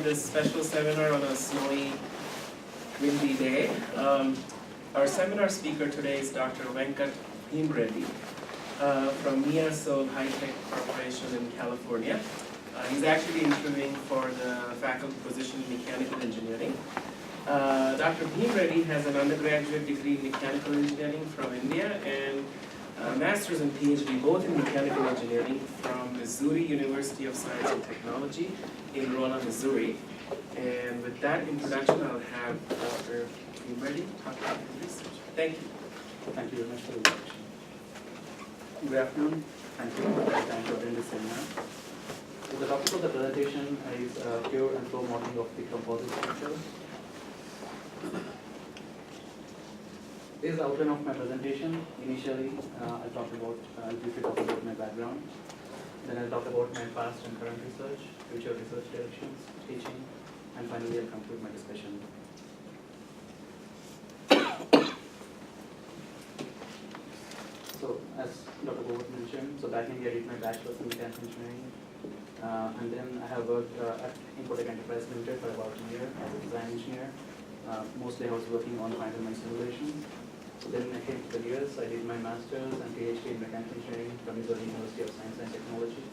this special seminar on a snowy, windy day. Our seminar speaker today is Dr. Bheemreddy from Miyaso High Tech Corporation in California. He's actually interviewing for the faculty position in mechanical engineering. Dr. Bheemreddy has an undergraduate degree in mechanical engineering from India and a master's and PhD both in mechanical engineering from Missouri University of Science and Technology in Rolla, Missouri. And with that introduction, I'll have Dr. Bheemreddy talk about his research. Thank you. Thank you very much for the introduction. Good afternoon. Thank you for the time to attend this seminar. So the topic of the presentation is pure and flow modeling of the composite structure. This is the outline of my presentation. Initially, I'll briefly talk about my background. Then I'll talk about my past and current research, future research directions, teaching, and finally I'll conclude my discussion. So, as Dr. Bovat mentioned, back in India I did my bachelor's in mechanical engineering, and then I have worked at Infotech Enterprise Limited for about a year as a design engineer. Mostly I was working on Feynman simulation. So then I came to the US, I did my master's and PhD in mechanical engineering from Missouri University of Science and Technology.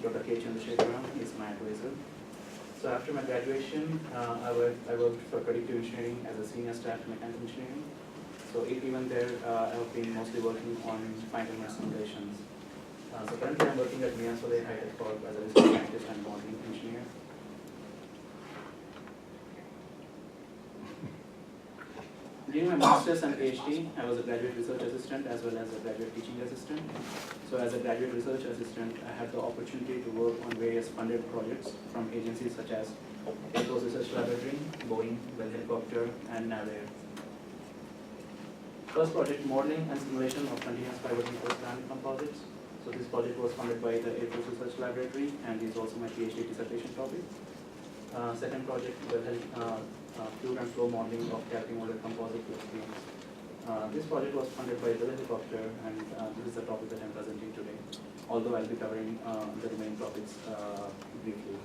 Dr. K. Chandrasekharan is my advisor. So after my graduation, I worked for predictive engineering as a senior staff in mechanical engineering. So even there, I have been mostly working on Feynman simulations. So currently I'm working at Miyaso High Tech Corp as a research scientist and modeling engineer. During my master's and PhD, I was a graduate research assistant as well as a graduate teaching assistant. So as a graduate research assistant, I had the opportunity to work on various funded projects from agencies such as Air Force Research Laboratory, Boeing, Bell Helicopter, and NAVAIR. First project, modeling and simulation of continuous fiber reinforced composites. So this project was funded by the Air Force Research Laboratory and is also my PhD dissertation topic. Second project, fluid and flow modeling of cavity molded composite flex beams. This project was funded by Bell Helicopter, and this is the topic that I'm presenting today, although I'll be covering the remaining topics briefly.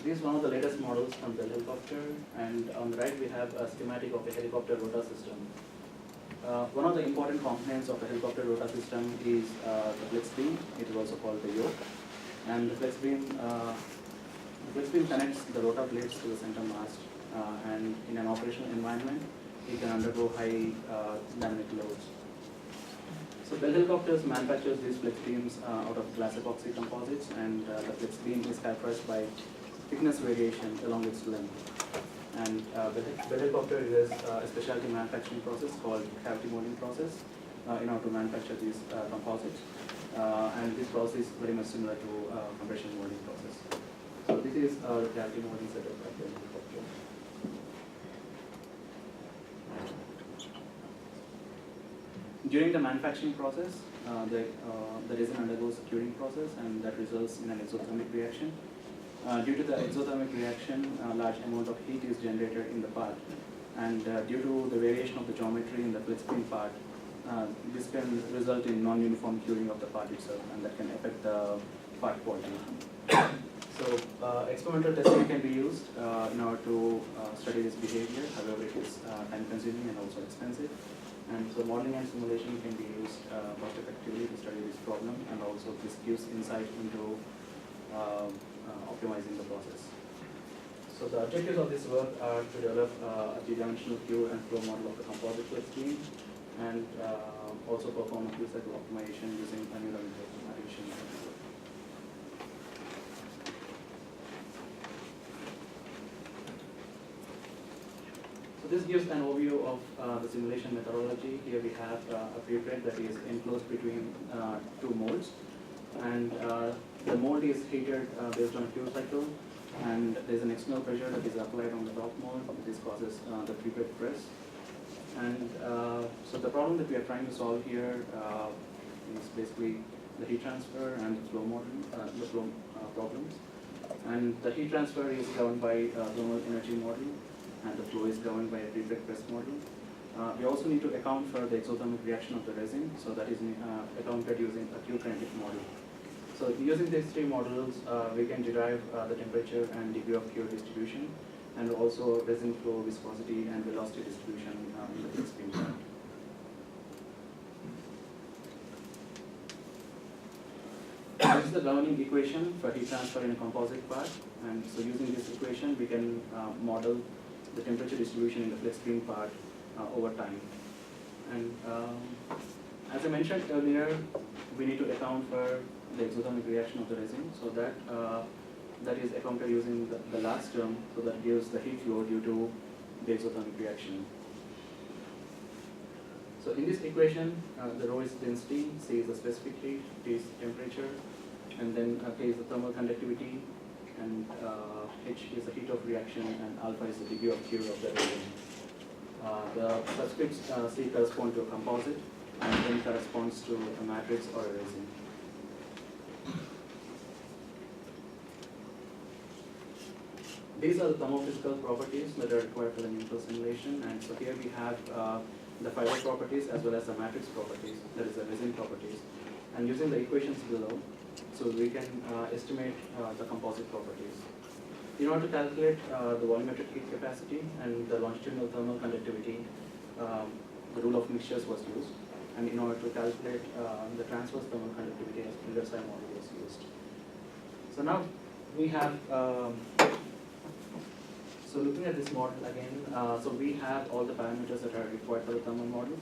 This is one of the latest models from Bell Helicopter, and on the right we have a schematic of a helicopter rotor system. One of the important components of a helicopter rotor system is the flex beam. It is also called the yoke. And the flex beam connects the rotor blades to the center mast. And in an operational environment, it can undergo high dynamic loads. So Bell Helicopters manufactures these flex beams out of glass epoxy composites, and the flex beam is characterized by thickness variation along its length. And Bell Helicopter uses a specialty manufacturing process called cavity molding process in order to manufacture these composites. And this process is very much similar to compression molding process. So this is our cavity molding setup at Bell Helicopter. During the manufacturing process, the resin undergoes a curing process, and that results in an exothermic reaction. Due to the exothermic reaction, a large amount of heat is generated in the part, and due to the variation of the geometry in the flex beam part, this can result in non-uniform curing of the part itself, and that can affect the part quality. So experimental testing can be used in order to study this behavior. However, it is time-consuming and also expensive. And so modeling and simulation can be used cost effectively to study this problem, and also this gives insight into optimizing the process. So the objectives of this work are to develop a three-dimensional pure and flow model of the composite flex beam, and also perform a full cycle optimization using a neural network artificial network. So this gives an overview of the simulation methodology. Here we have a prepreg that is enclosed between two molds, and the mold is heated based on a Q cycle, and there is an external pressure that is applied on the top mold. This causes the prepreg press. And so the problem that we are trying to solve here is basically the heat transfer and the flow problems. And the heat transfer is governed by thermal energy model, and the flow is governed by a prepreg press model. We also need to account for the exothermic reaction of the resin, so that is accounted using a Q-kinetic model. So using these three models, we can derive the temperature and degree of Q distribution, and also resin flow, viscosity, and velocity distribution in the fixed beam plant. This is the governing equation for heat transfer in a composite part, and so using this equation, we can model the temperature distribution in the flex beam part over time. And as I mentioned earlier, we need to account for the exothermic reaction of the resin, so that is accounted using the last term, so that gives the heat flow due to the exothermic reaction. So in this equation, the rho is density, C is the specific heat, T is temperature, and then K is the thermal conductivity, and H is the heat of reaction, and alpha is the degree of cure of the resin. The subscripts C correspond to a composite, and N corresponds to a matrix or a resin. These are the thermophysical properties that are required for the numerical simulation, and so here we have the fiber properties as well as the matrix properties, that is the resin properties. And using the equations below, so we can estimate the composite properties. In order to calculate the volumetric heat capacity and the longitudinal thermal conductivity, the rule of mixtures was used. And in order to calculate the transverse thermal conductivity, as Miller-Stein model was used. So now we have, so looking at this model again, so we have all the parameters that are required for the thermal model,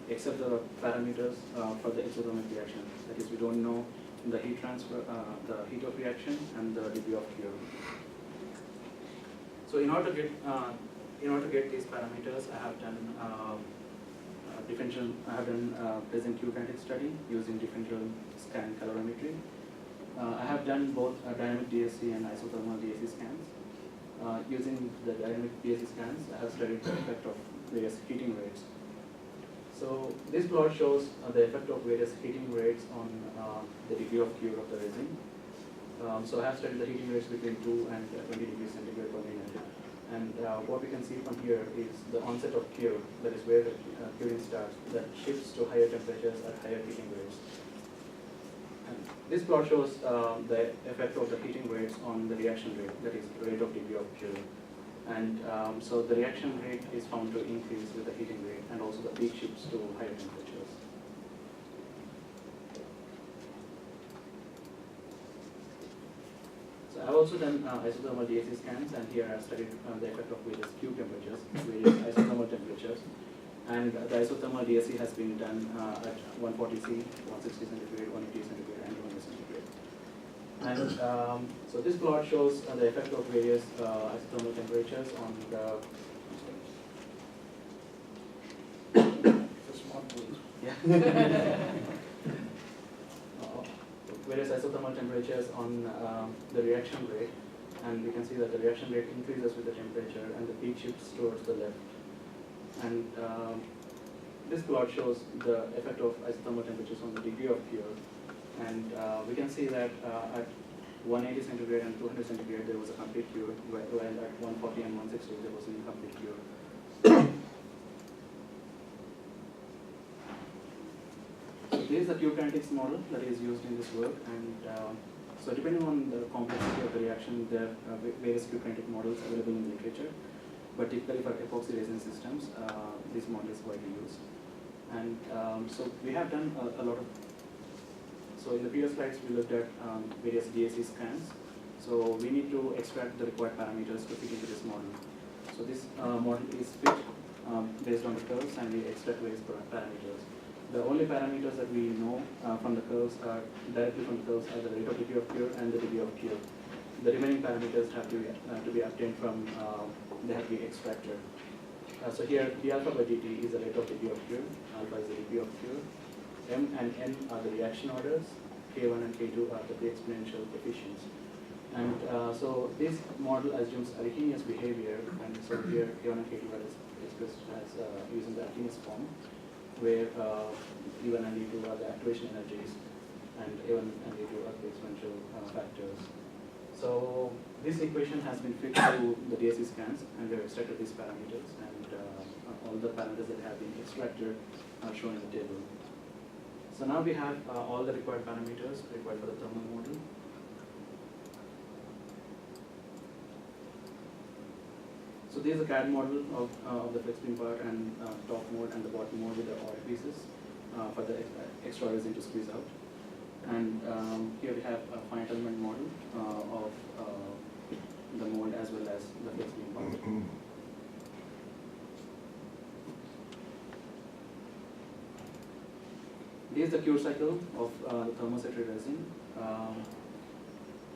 except the parameters for the exothermic reaction. That is, we don't know the heat transfer, the heat of reaction, and the degree of cure. So in order to get these parameters, I have done present Q-kinetic study using differential scan calorimetry. I have done both dynamic DSC and isothermal DSC scans. Using the dynamic DSC scans, I have studied the effect of various heating rates. So this plot shows the effect of various heating rates on the degree of cure of the resin. So I have studied the heating rates between 2 and 20 degrees centigrade per minute. And what we can see from here is the onset of cure, that is where the curing starts, that shifts to higher temperatures at higher heating rates. And this plot shows the effect of the heating rates on the reaction rate, that is rate of degree of cure. And so the reaction rate is found to increase with the heating rate, and also the peak shifts to higher temperatures. So I've also done isothermal DSC scans, and here I've studied the effect of various Q temperatures, various isothermal temperatures. And the isothermal DSC has been done at 140 C, 160 centigrade, 180 centigrade, and 200 centigrade. And so this plot shows the effect of various isothermal temperatures on the. Various isothermal temperatures on the reaction rate, and we can see that the reaction rate increases with the temperature, and the peak shifts towards the left. And this plot shows the effect of isothermal temperatures on the degree of cure. And we can see that at 180 centigrade and 200 centigrade there was a complete cure, while at 140 and 160 there was an incomplete cure. So this is the Q-kinetics model that is used in this work, and so depending on the complexity of the reaction, there are various Q-kinetic models available in the literature. But typically for epoxy resin systems, this model is widely used. And so we have done a lot of, so in the previous slides we looked at various DSC scans. So we need to extract the required parameters to fit into this model. So this model is fit based on the curves, and we extract various parameters. The only parameters that we know from the curves are directly from the curves are the rate of degree of cure and the degree of cure. The remaining parameters have to be obtained from, they have to be extracted. So here, d alpha by dt is the rate of degree of cure, alpha is the degree of cure, m and n are the reaction orders, k1 and k2 are the pre-exponential coefficients. And so this model assumes alkeneous behavior, and so here k1 and k2 are expressed as using the alkeneous form, where E1 and E2 are the activation energies, and A1 and A2 are the exponential factors. So this equation has been fit to the DSC scans, and we have extracted these parameters, and all the parameters that have been extracted are shown in the table. So now we have all the required parameters required for the thermal model. So this is a CAD model of the flex beam part and top mode and the bottom mode with the oil pieces for the extra resin to squeeze out. And here we have a finite element model of the mold as well as the flex beam part. This is the cure cycle of the thermoset resin.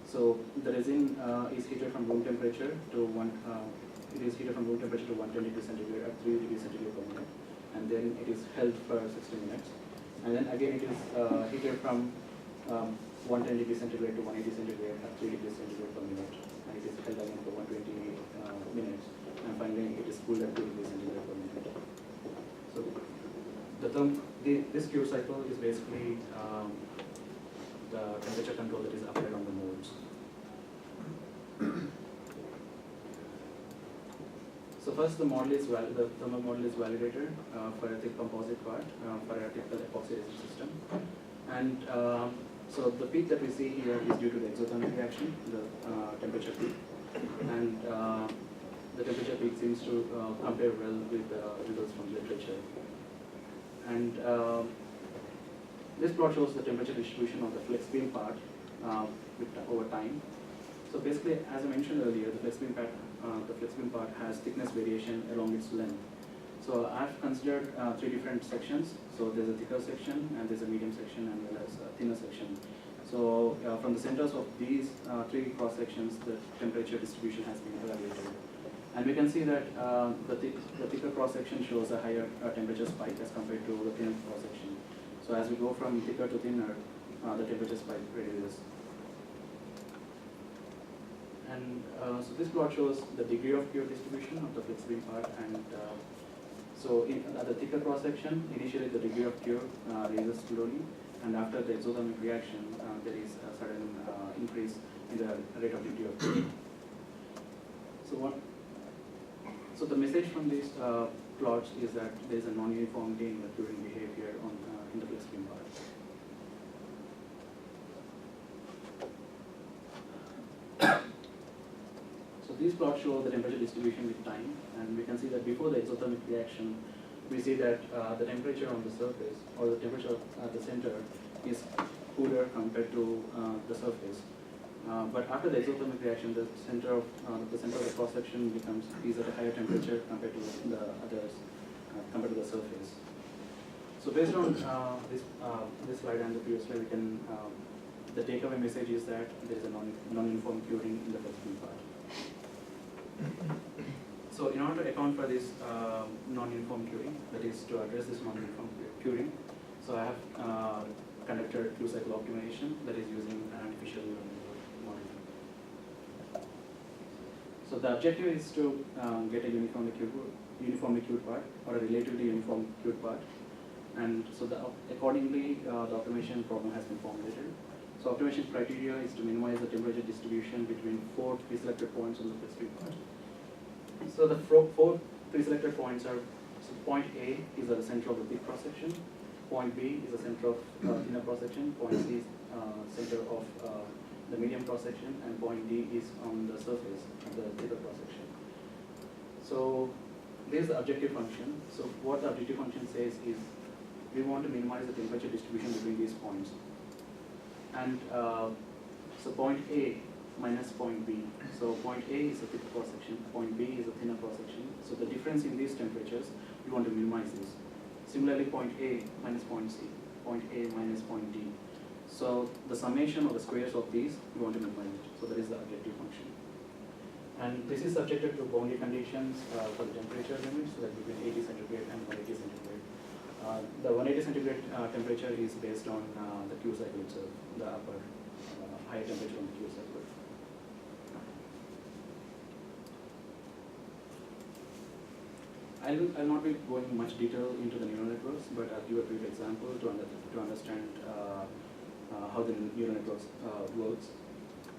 So the resin is heated from room temperature to 120 degrees centigrade at 3 degrees centigrade per minute, and then it is held for 60 minutes. And then again it is heated from 110 degrees centigrade to 180 centigrade at 3 degrees centigrade per minute, and it is held again for 120 minutes, and finally it is cooled at 2 degrees centigrade per minute. So this cure cycle is basically the temperature control that is applied on the molds. So first the thermal model is validated for a thick composite part for a typical epoxy resin system. And so the peak that we see here is due to the exothermic reaction, the temperature peak. And the temperature peak seems to compare well with the results from literature. And this plot shows the temperature distribution of the flex beam part over time. So basically, as I mentioned earlier, the flex beam part has thickness variation along its length. So I've considered 3 different sections. So there's a thicker section, and there's a medium section, and well as a thinner section. So from the centers of these 3 cross sections, the temperature distribution has been evaluated. And we can see that the thicker cross section shows a higher temperature spike as compared to the thinner cross section. So as we go from thicker to thinner, the temperature spike reduces. And so this plot shows the degree of cure distribution of the flex beam part. And so at the thicker cross section, initially the degree of cure raises slowly, and after the exothermic reaction, there is a sudden increase in the rate of degree of cure. So the message from these plots is that there is a non-uniformity in the curing behavior in the flex beam part. So these plots show the temperature distribution with time, and we can see that before the exothermic reaction, we see that the temperature on the surface, or the temperature at the center, is cooler compared to the surface. But after the exothermic reaction, the center of the cross section is at a higher temperature compared to the others, compared to the surface. So based on this slide and the previous slide, we can the takeaway message is that there is a non-uniform curing in the flex beam part. So in order to account for this non-uniform curing, that is to address this non-uniform curing, so I have conducted Q cycle optimization that is using an artificial model. So the objective is to get a uniformly cured part or a relatively uniform cured part, and so accordingly the optimization problem has been formulated. So optimization criteria is to minimize the temperature distribution between 4 pre-selected points on the flex beam part. So the 4 pre-selected points are, so point A is at the center of the thick cross section, point B is the center of thinner cross section, point C is center of the medium cross section, and point D is on the surface of the thicker cross section. So this is the objective function. So what the objective function says is we want to minimize the temperature distribution between these points. And so point A minus point B. So point A is a thick cross section, point B is a thinner cross section. So the difference in these temperatures, we want to minimize this. Similarly, point A minus point C, point A minus point D. So the summation of the squares of these, we want to minimize it. So that is the objective function. And this is subjected to boundary conditions for the temperature limits, so that between 80 centigrade and 180 centigrade. The 180 centigrade temperature is based on the Q cycle itself, the upper higher temperature on the Q cycle. I'll not be going much detail into the neural networks, but I'll give a brief example to understand how the neural networks works.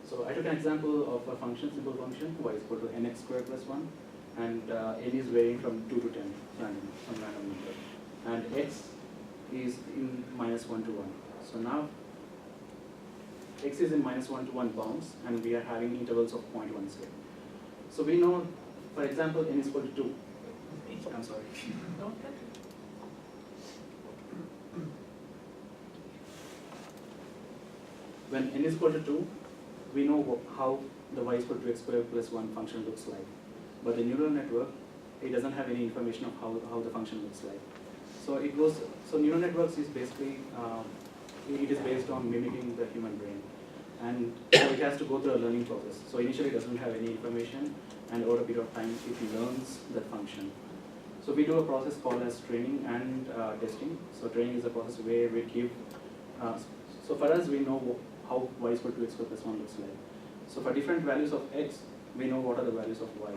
So I took an example of a function, simple function, y is equal to nx squared plus 1, and n is varying from 2 to 10, random, some random number, and x is in -1 to 1. So now x is in -1 to 1 bounds, and we are having intervals of 0.1 scale. So we know, for example, n is equal to 2. I'm sorry. When n is equal to 2, we know how the y is equal to x squared plus 1 function looks like. But the neural network, it doesn't have any information of how the function looks like. So neural networks is basically, it is based on mimicking the human brain. And so it has to go through a learning process. So initially it doesn't have any information, and over a period of time it learns that function. So we do a process called as training and testing. So training is a process where we give, so for us we know how y is equal to x squared plus 1 looks like. So for different values of x, we know what are the values of y,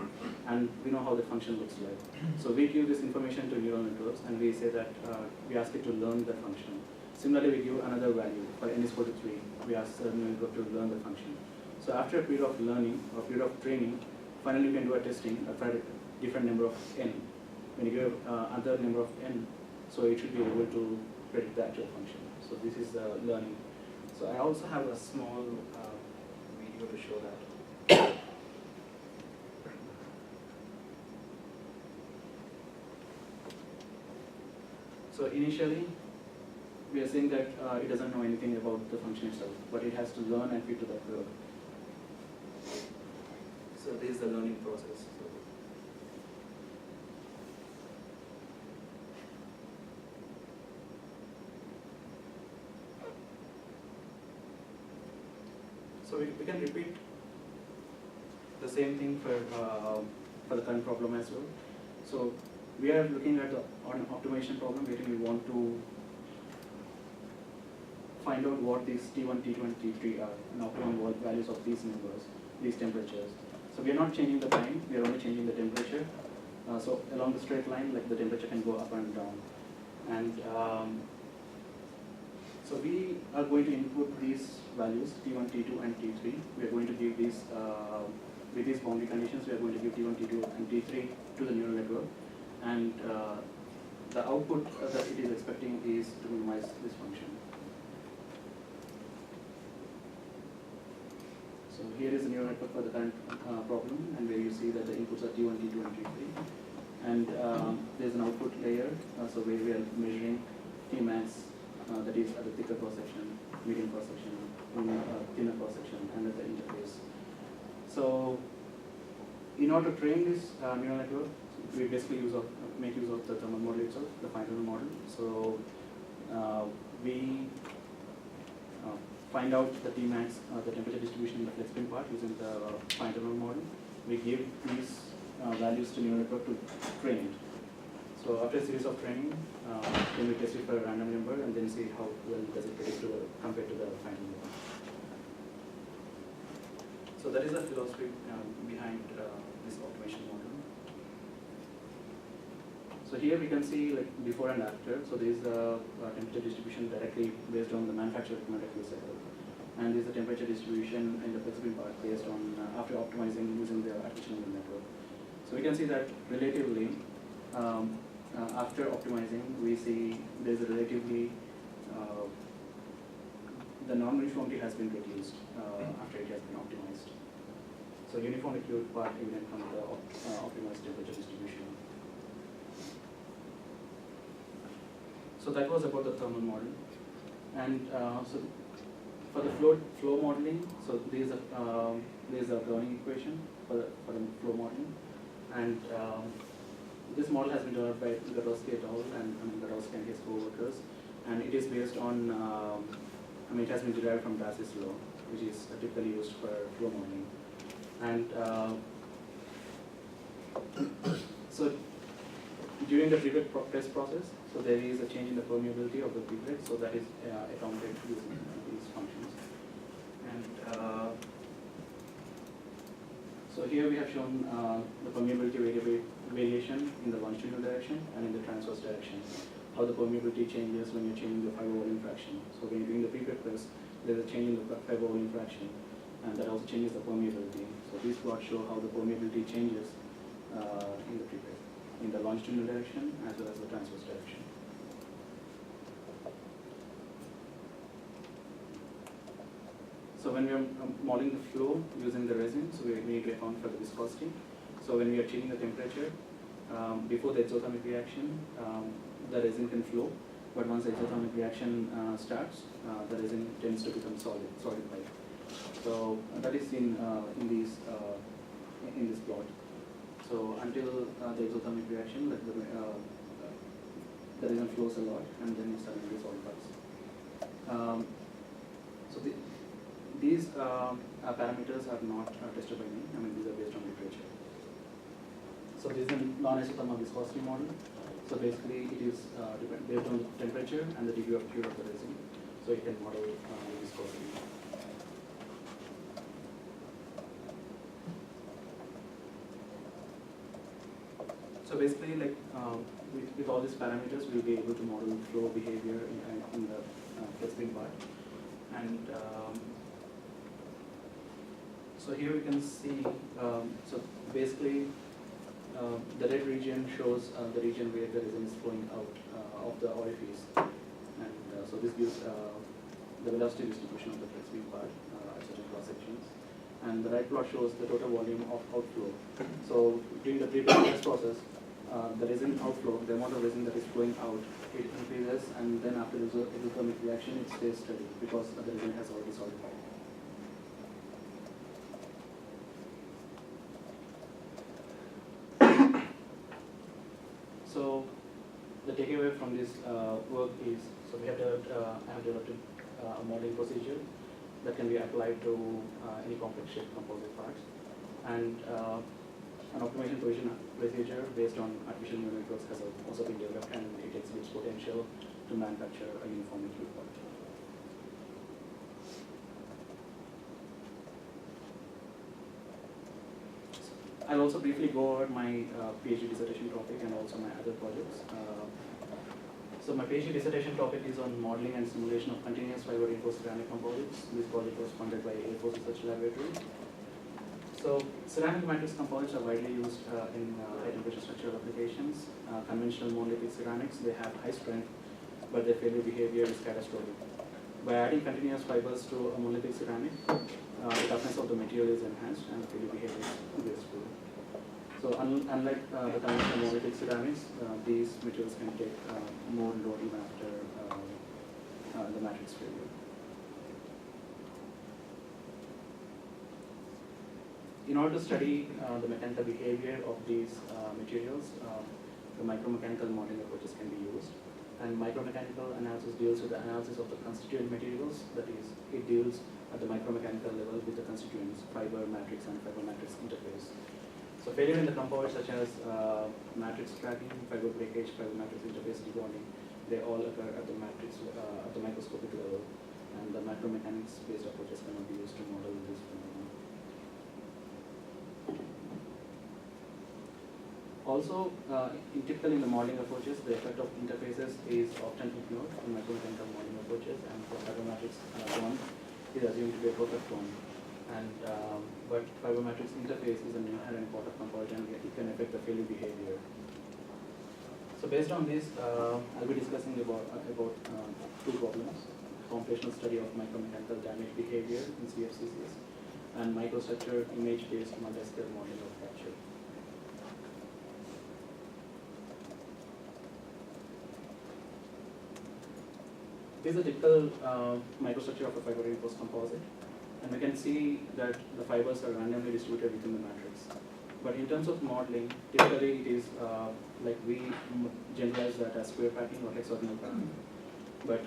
and we know how the function looks like. So we give this information to neural networks, and we say that we ask it to learn the function. Similarly, we give another value. For n is equal to 3, we ask the neural network to learn the function. So after a period of learning, or period of training, finally we can do a testing for a different number of n. When you give another number of n, so it should be able to predict the actual function. So this is learning. So I also have a small video to show that. So initially, we are saying that it doesn't know anything about the function itself, but it has to learn and fit to that curve. So this is the learning process. So we can repeat the same thing for the current problem as well. So we are looking at an optimization problem where we want to find out what these T1, T2, and T3 are, and optimum values of these numbers, these temperatures. So we are not changing the time, we are only changing the temperature. So along the straight line, like the temperature can go up and down. And so we are going to input these values, T1, T2, and T3. We are going to give these, with these boundary conditions, we are going to give T1, T2, and T3 to the neural network. And the output that it is expecting is to minimize this function. So here is the neural network for the current problem, and where you see that the inputs are T1, T2, and T3. And there's an output layer, so where we are measuring Tmax, that is at the thicker cross section, medium cross section, thinner cross section, and at the interface. So in order to train this neural network, we basically make use of the thermal model itself, the fine thermal model. So we find out the Tmax, the temperature distribution in the flex spin part using the fine thermal model. We give these values to neural network to train it. So after a series of training, then we test it for a random number and then see how well does it predict compared to the fine thermal model. So that is the philosophy behind this automation model. So here we can see like before and after. So there is the temperature distribution directly based on the manufacturer recommended fuel cycle, and there is the temperature distribution in the flexible part based on after optimizing using the artificial neural network. So we can see that relatively after optimizing, we see there is a relatively the non-uniformity has been reduced after it has been optimized. So uniform acute part evident from the optimized temperature distribution. So that was about the thermal model. And so for the flow modeling, so there is a Brownian equation for the flow modeling. And this model has been developed by Gadowski et al. And Gadowski and his co-workers. And it is based on, it has been derived from Darcy's law, which is typically used for flow modeling. And so during the pipette test process, so there is a change in the permeability of the pipette, so that is accounted using these functions. And so here we have shown the permeability variation in the longitudinal direction and in the transverse direction. How the permeability changes when you're changing the fiber volume fraction. So when you're doing the pipette test, there's a change in the fiber volume fraction, and that also changes the permeability. So these plots show how the permeability changes in the prepreg, in the longitudinal direction as well as the transverse direction. So when we are modeling the flow using the resin, so we need to account for the viscosity. So when we are changing the temperature, before the exothermic reaction, the resin can flow, but once the exothermic reaction starts, the resin tends to become solidified. So that is seen in this plot. So until the exothermic reaction, like the resin flows a lot, and then it suddenly solidifies. So these parameters are not tested by me. I mean, these are based on literature. So this is a non-isothermal viscosity model. So basically, it is based on the temperature and the degree of cure of the resin. So you can model the viscosity. So basically, like with all these parameters, we'll be able to model flow behavior in the flex beam part. And so here we can see, so basically the red region shows the region where the resin is flowing out of the orifice. And so this gives the velocity distribution of the flex beam part at certain cross sections. And the right plot shows the total volume of outflow. So during the pre-press process, the resin outflow, the amount of resin that is flowing out, it increases, and then after the exothermic reaction, it stays steady because the resin has already solidified. So the takeaway from this work is, so we have developed, I have developed a modeling procedure that can be applied to any complex shaped composite parts, and an optimization procedure based on artificial neural networks has also been developed, and it exhibits potential to manufacture a uniformly fluid part. I'll also briefly go over my PhD dissertation topic and also my other projects. So my PhD dissertation topic is on modeling and simulation of continuous fiber reinforced ceramic composites. This project was funded by Air Force Research Laboratory. So ceramic matrix composites are widely used in high temperature structural applications. Conventional monolithic ceramics, they have high strength, but their failure behavior is catastrophic. By adding continuous fibers to a monolithic ceramic, the toughness of the material is enhanced and the failure behavior is graceful. So unlike the conventional monolithic ceramics, these materials can take more load even after the matrix failure. In order to study the mechanical behavior of these materials, the micromechanical modeling approaches can be used. And micromechanical analysis deals with the analysis of the constituent materials, that is, it deals at the micromechanical level with the constituents, fiber matrix and fiber matrix interface. So failure in the composites such as matrix cracking, fiber breakage, fiber matrix interface debonding, they all occur at the matrix at the microscopic level, and the macromechanics based approaches cannot be used to model this phenomenon. Also, typically in the modeling approaches, the effect of interfaces is often ignored in micromechanical modeling approaches, and for fiber matrix one is assumed to be a perfect one. And but fiber matrix interface is an inherent part of composite, and it can affect the failure behavior. So based on this, I'll be discussing about two problems: computational study of micromechanical damage behavior in CFCCs, and microstructure image-based multi-scale modeling of fracture. This is a typical microstructure of a fiber reinforced composite. And we can see that the fibers are randomly distributed within the matrix. But in terms of modeling, typically it is like we generalize that as square packing or hexagonal packing. But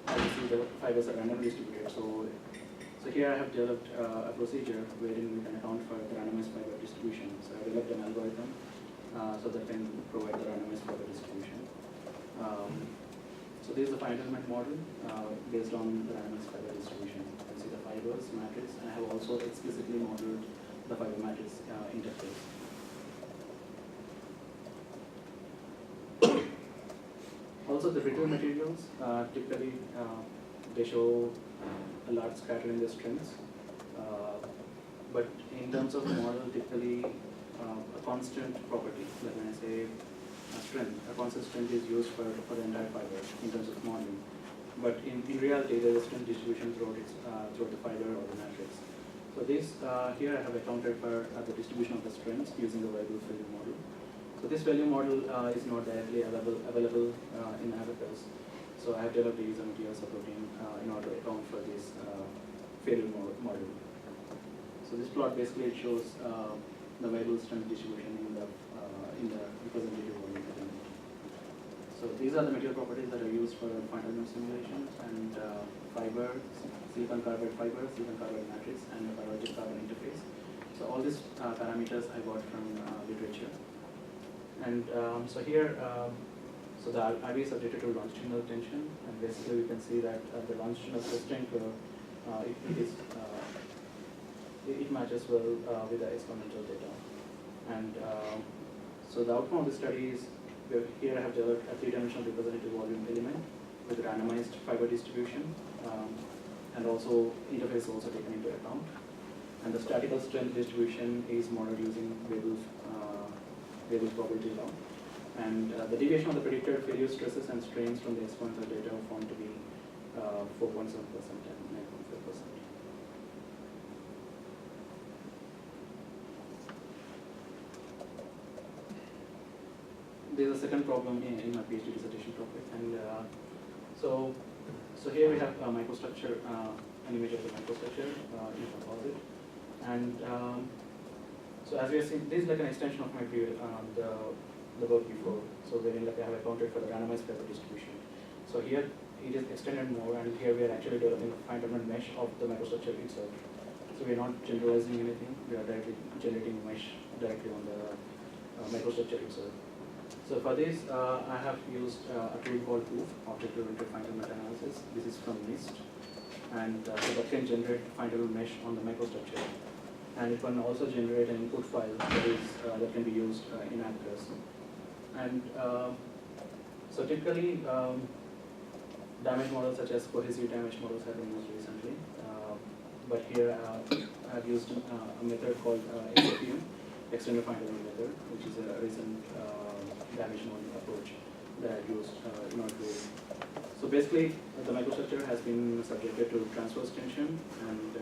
as you see, the fibers are randomly distributed. So here I have developed a procedure wherein we can account for the randomized fiber distribution. So I developed an algorithm so that can provide the randomized fiber distribution. So this is the finite element model based on the randomized fiber distribution. You can see the fibers, matrix, and I have also explicitly modeled the fiber matrix interface. Also, the brittle materials, typically they show a large scatter in their strengths. But in terms of the model, typically a constant property. Like when I say strength, a constant strength is used for the entire fiber in terms of modeling. But in reality, there is a strength distribution throughout the fiber or the matrix. So this here I have accounted for the distribution of the strengths using the variable value model. So this value model is not directly available in Abacus. So I have developed a user material subroutine in order to account for this failure model. So this plot basically shows the variable strength distribution in the representative volume element. So these are the material properties that are used for quantum simulation and fiber, silicon carbide fiber, silicon carbide matrix, and the biologic carbon interface. So all these parameters I got from literature. And so here, so the IV is subjected to longitudinal tension, and basically we can see that the longitudinal sustain curve, it matches well with the experimental data. And so the outcome of the study is, here I have developed a three-dimensional representative volume element with randomized fiber distribution, and also interface also taken into account. And the statical strength distribution is modeled using Weibull's probability law. And the deviation of the predicted failure stresses and strains from the experimental data are found to be 4.7% and 9.5%. There's a second problem in my PhD dissertation topic, and so here we have a microstructure, an image of the microstructure in a composite, and so as we are seeing, this is like an extension of my previous the work before. So wherein like I have accounted for the randomized fiber distribution. So here it is extended more, and here we are actually developing a fine-grained mesh of the microstructure itself. So we are not generalizing anything; we are directly generating a mesh directly on the microstructure itself. So for this, I have used a tool called OOF, object-oriented fine-grained meta-analysis. This is from NIST, and so that can generate fine-grained mesh on the microstructure, and it can also generate an input file that can be used in Abacus. And so typically, damage models such as cohesive damage models have been used recently, but here I have used a method called XFEM, extended fine-grained method, which is a recent damage modeling approach that I've used in order to. So basically, the microstructure has been subjected to transverse tension, and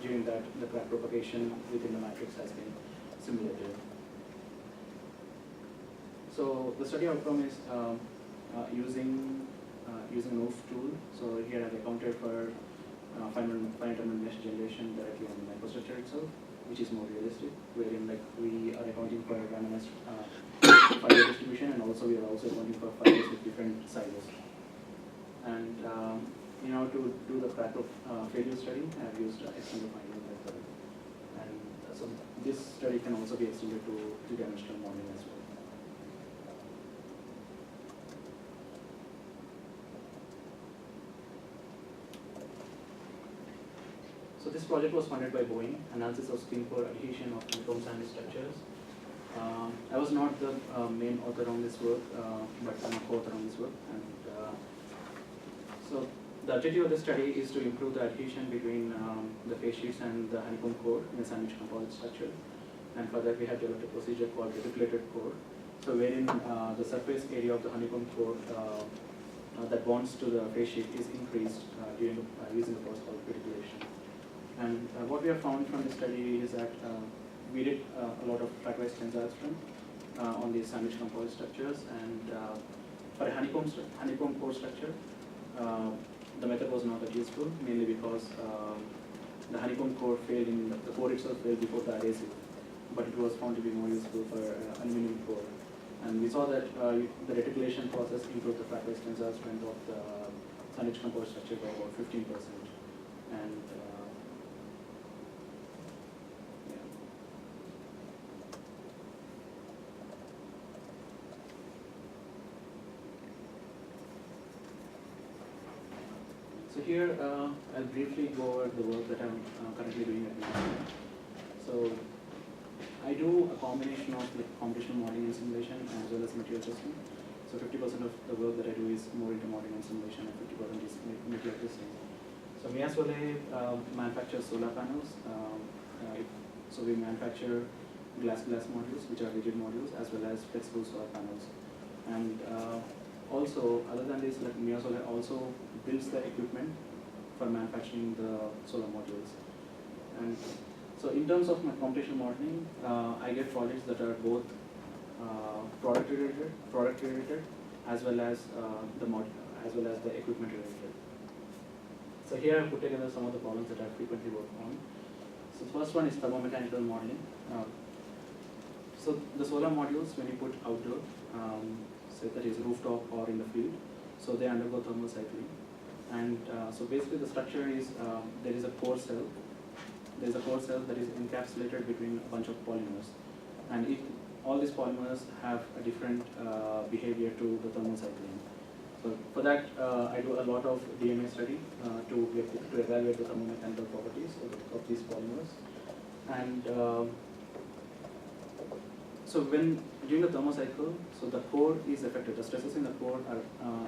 during that, the crack propagation within the matrix has been simulated. So the study outcome is using an OOF tool. So here I've accounted for finite mesh generation directly on the microstructure itself, which is more realistic, wherein like we are accounting for randomized fiber distribution, and also we are also accounting for fibers with different sizes. And in order to do the crack failure study, I have used extended fine-grained method, and so this study can also be extended to two-dimensional modeling as well. So this project was funded by Boeing, analysis of spin core adhesion of honeycomb sandwich structures. I was not the main author on this work, but I'm a co-author on this work. And so the objective of the study is to improve the adhesion between the phase sheets and the honeycomb core in a sandwich composite structure. And for that, we have developed a procedure called reticulated core. So wherein the surface area of the honeycomb core that bonds to the phase sheet is increased using the process called reticulation. And what we have found from the study is that we did a lot of track-wise tensile strength on these sandwich composite structures, and for a honeycomb core structure, the method was not that useful, mainly because the honeycomb core failed the core itself failed before the adhesive, but it was found to be more useful for aluminum core. And we saw that the reticulation process improved the track-wise tensile strength of the sandwich composite structure by about 15%. And so here, I'll briefly go over the work that I'm currently doing at Bheemreddy. So I do a combination of like computational modeling and simulation as well as material testing. So 50% of the work that I do is more into modeling and simulation, and 50% is material testing. So Miasole manufactures solar panels. So we manufacture glass modules, which are rigid modules, as well as flexible solar panels. And also, other than this, like Mia Solar also builds the equipment for manufacturing the solar modules. And so, in terms of my computational modeling, I get projects that are both product related, as well as the equipment related. So here I put together some of the problems that I frequently work on. So the first one is thermomechanical modeling. So the solar modules, when you put outdoor, say that is rooftop or in the field, so they undergo thermal cycling. And so basically the structure is, there is a core cell. There is a core cell that is encapsulated between a bunch of polymers. And all these polymers have a different behavior to the thermal cycling. So for that, I do a lot of DMA study to evaluate the thermomechanical properties of these polymers. And so when during the thermal cycle, so the core is affected. The stresses in the core are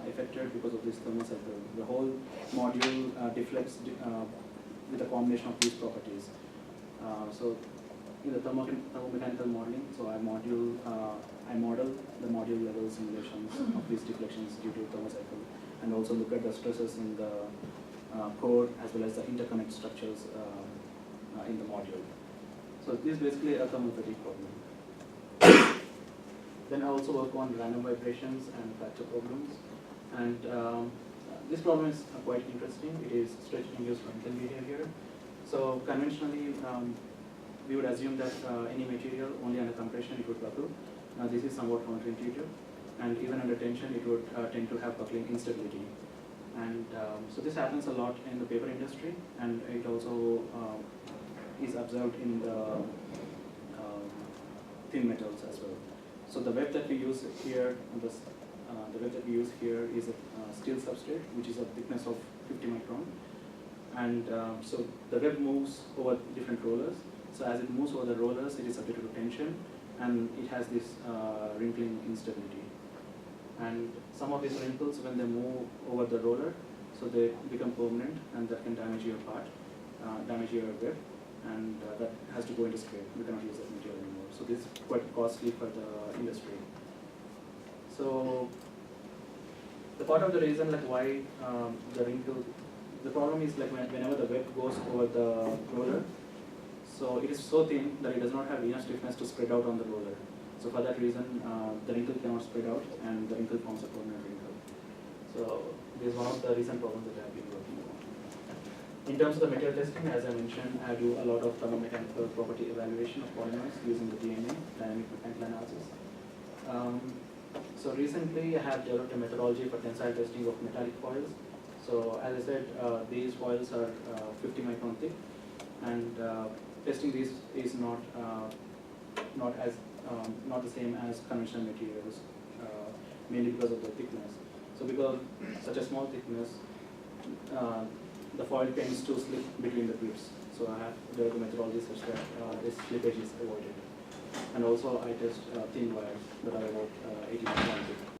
affected because of this thermal cycle. The whole module deflects with a combination of these properties. So in the thermomechanical modeling, so I model the module level simulations of these deflections due to thermal cycle, and also look at the stresses in the core as well as the interconnect structures in the module. So this is basically a thermal fatigue problem. Then I also work on random vibrations and fracture problems, and this problem is quite interesting. It is stretch-induced Franklin behavior. So conventionally, we would assume that any material only under compression it would buckle. This is somewhat counterintuitive, and even under tension it would tend to have buckling instability. And so this happens a lot in the paper industry, and it also is observed in the thin metals as well. So the web that we use here, is a steel substrate, which is a thickness of 50 micron. And so the web moves over different rollers. So as it moves over the rollers, it is subject to tension, and it has this wrinkling instability. And some of these wrinkles, when they move over the roller, so they become permanent, and that can damage your part, damage your web, and that has to go into scrap. We cannot use that material anymore. So this is quite costly for the industry. So the part of the reason like why the wrinkle, the problem is like whenever the web goes over the roller, so it is so thin that it does not have enough stiffness to spread out on the roller. So for that reason, the wrinkle cannot spread out, and the wrinkle forms a permanent wrinkle. So this is one of the recent problems that I have been working on. In terms of the material testing, as I mentioned, I do a lot of thermomechanical property evaluation of polymers using the DNA, dynamic mechanical analysis. So recently I have developed a methodology for tensile testing of metallic foils. So as I said, these foils are 50 micron thick, and testing these is not the same as conventional materials, mainly because of the thickness. So because such a small thickness, the foil tends to slip between the grips. So I have developed a methodology such that this slippage is avoided. And also I test thin wires that are about 80 micron thick.